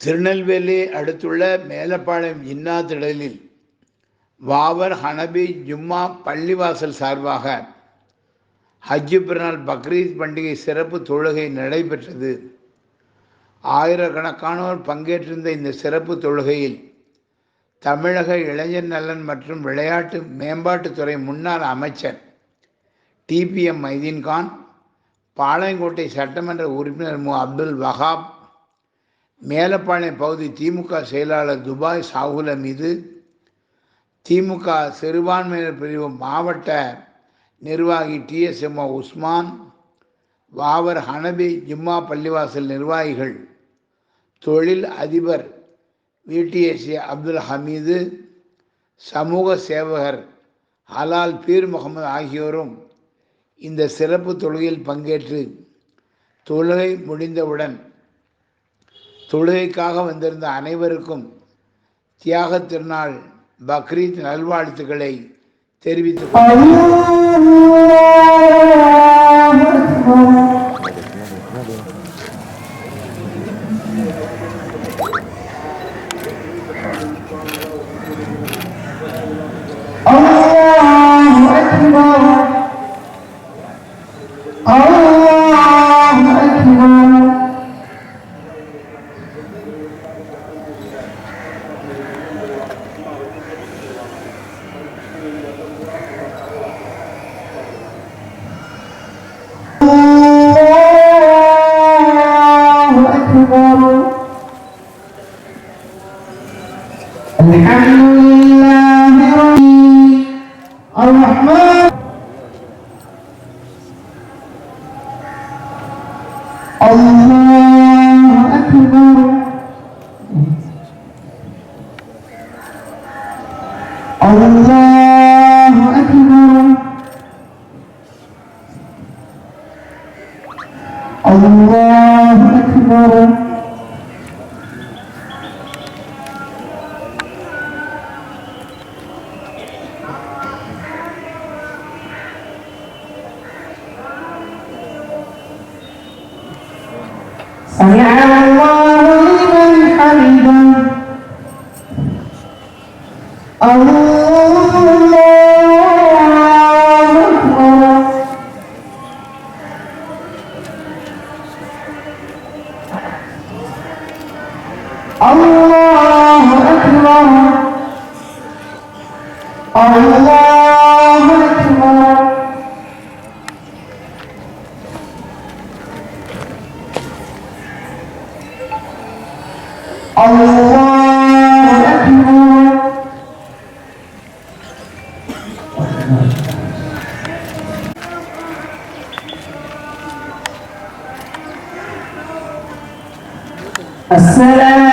திருநெல்வேலி அடுத்துள்ள மேலப்பாளையம் ஜின்னா திடலில் வாவர் ஹனபி ஜும்மா பள்ளிவாசல் சார்பாக ஹஜ்ஜு பெருநாள் பக்ரீத் பண்டிகை சிறப்பு தொழுகை நடைபெற்றது. ஆயிரக்கணக்கானோர் பங்கேற்றிருந்த இந்த சிறப்பு தொழுகையில் தமிழக இளைஞர் நலன் மற்றும் விளையாட்டு மேம்பாட்டுத்துறை முன்னாள் அமைச்சர் டிபிஎம் மைதீன்கான், பாளையங்கோட்டை சட்டமன்ற உறுப்பினர் மு அப்துல் வஹாப், மேலப்பாளையம் பகுதி திமுக செயலாளர் துபாய் சாகுல் மீது, திமுக சிறுபான்மையினர் பிரிவு மாவட்ட நிர்வாகி TSMO உஸ்மான், வாவர் ஹனபி ஜும்மா பள்ளிவாசல் நிர்வாகிகள், தொழில் அதிபர் VTSA அப்துல் ஹமீது, சமூக சேவகர் ஹலால் பீர் முகமது ஆகியோரும் இந்த சிறப்பு தொழுகையில் பங்கேற்று தொழுகை முடிந்தவுடன் தொழுகைக்காக வந்திருந்த அனைவருக்கும் தியாக திருநாள் பக்ரீத் நல்வாழ்த்துக்களை தெரிவித்துக் سمع الله لمن حمده الله أكبر الله أكبر الله أكبر السلام